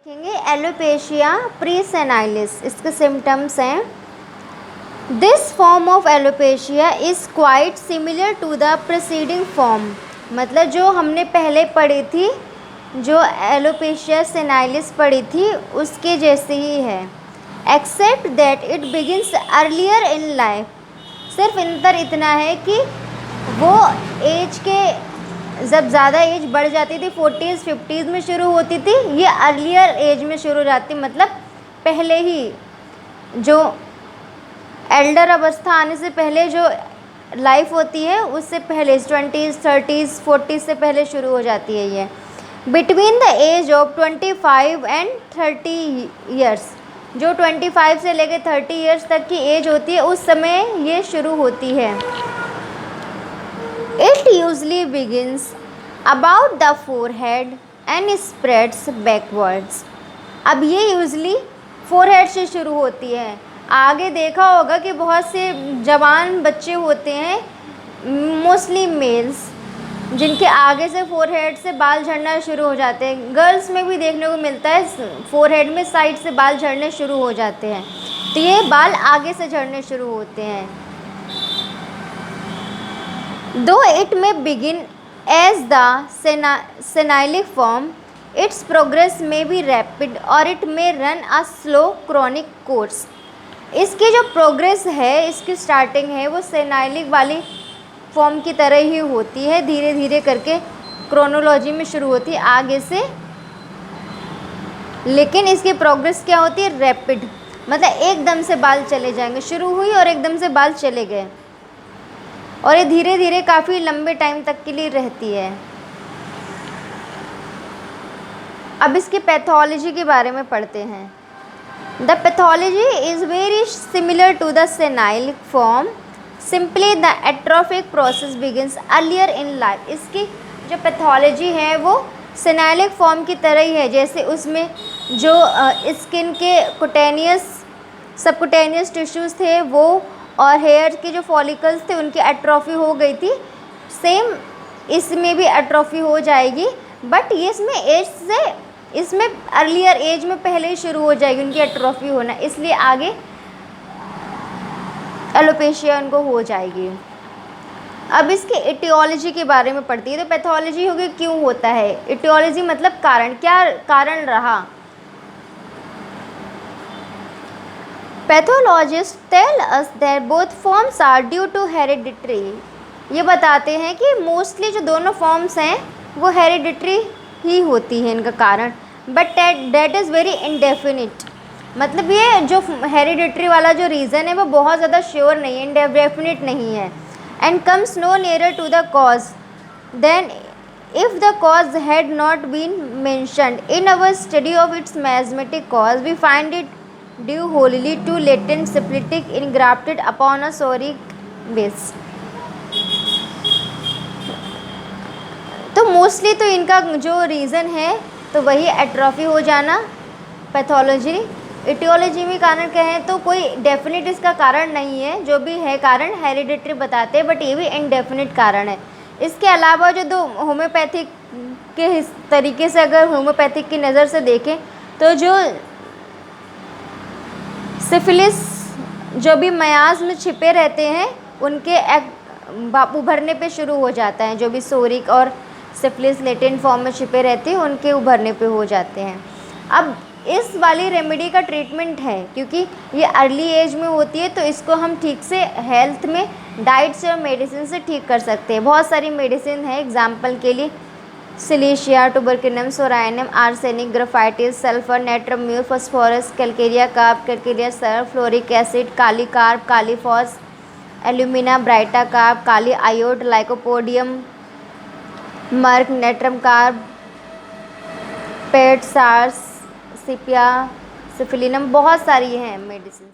देखेंगे एलोपेशिया प्रीसेनाइलिस, इसके सिम्टम्स हैं। This form of alopecia is quite similar to the preceding form, मतलब जो हमने पहले पढ़ी थी, जो एलोपेशिया सेनाइलिस पढ़ी थी उसके जैसे ही है, except that it begins earlier in life. सिर्फ अंतर इतना है कि वो एज के जब ज़्यादा एज बढ़ जाती थी 40s 50s में शुरू होती थी, ये अर्लियर एज में शुरू हो जाती, मतलब पहले ही जो एल्डर अवस्था आने से पहले जो लाइफ होती है उससे पहले 20s 30s 40s से पहले शुरू हो जाती है ये। Between the age of 25 and 30 years, जो 25 से लेकर 30 ईयर्स तक की एज होती है उस समय ये शुरू होती है। It usually begins about the forehead and spreads backwards। अब ये यूजली फोरहेड से शुरू होती है। आगे देखा होगा कि बहुत से जवान बच्चे होते हैं, मोस्टली मेल्स, जिनके आगे से फोरहेड से बाल झड़ना शुरू हो जाते हैं। गर्ल्स में भी देखने को मिलता है, फोरहेड में साइड से बाल झड़ने शुरू हो जाते हैं, तो ये बाल आगे से झड़ने शुरू होते हैं। Though it may begin as the senile form, its progress may be rapid or it may run a slow chronic course। इसकी जो प्रोग्रेस है, इसकी स्टार्टिंग है, वो सेनाइलिक वाली फॉर्म की तरह ही होती है, धीरे धीरे करके क्रोनोलॉजी में शुरू होती है आगे से, लेकिन इसकी प्रोग्रेस क्या होती है, रैपिड, मतलब एकदम से बाल चले जाएंगे, शुरू हुई और एकदम से बाल चले गए, और ये धीरे धीरे काफ़ी लंबे टाइम तक के लिए रहती है। अब इसकी पैथोलॉजी के बारे में पढ़ते हैं। The pathology is very similar to the senile form, simply the atrophic process begins earlier in life. इसकी जो पैथोलॉजी है वो सेनाइलिक फॉर्म की तरह ही है, जैसे उसमें जो स्किन के सबकुटेनियस टिश्यूज़ थे वो और हेयर के जो फॉलिकल्स थे उनकी एट्रोफी हो गई थी, सेम इसमें भी एट्रोफी हो जाएगी, बट ये इसमें अर्लियर एज में पहले ही शुरू हो जाएगी उनकी एट्रोफी होना, इसलिए आगे एलोपेशिया उनको हो जाएगी। अब इसके इटियोलॉजी के बारे में पढ़ती है। तो पैथोलॉजी होगी क्यों होता है, इटियोलॉजी मतलब कारण, क्या कारण रहा। Pathologist tell us that both forms are due to hereditary. ये बताते हैं कि मोस्टली जो दोनों फॉर्म्स हैं वो हेरिडिटरी ही होती है इनका कारण, but that is very indefinite, मतलब ये जो हेरिडिटरी वाला जो रीज़न है वो बहुत ज़्यादा श्योर नहीं है, इनडेफिनिट नहीं है। And comes no nearer to the cause than if the cause had not been mentioned in our study of its mathematic cause we find it due wholly to latent syphilitic engrafted upon a soric base। तो mostly तो इनका जो reason है तो वही atrophy हो जाना, pathology. Etiology में कारण कहें तो कोई डेफिनेट इसका कारण नहीं है, जो भी है कारण हेरिडिटरी बताते हैं, बट ये भी इनडेफिनिट कारण है। इसके अलावा जो दो होम्योपैथिक के तरीके से अगर होम्योपैथिक की नज़र से देखें तो जो सिफिलिस जो भी मयाज में छिपे रहते हैं उनके उभरने पे शुरू हो जाता है, जो भी सोरिक और सिफिलिस लेटेंट फॉर्म में छिपे रहते हैं उनके उभरने पे हो जाते हैं। अब इस वाली रेमेडी का ट्रीटमेंट है, क्योंकि ये अर्ली एज में होती है तो इसको हम ठीक से हेल्थ में डाइट से और मेडिसिन से ठीक कर सकते हैं। बहुत सारी मेडिसिन है, एग्जाम्पल के लिए silicea, tuberculinum, psorinum, arsenic, graphites, sulphur, natrum, mur, phosphorus, calcarea carb, calcarea sulph, fluoric acid, kali carb, kali phos, alumina, baryta carb, kali iod, lycopodium, merc, natrum carb, पेट, सार्स, सिपिया, सिफिलिनम, बहुत सारी हैं medicine.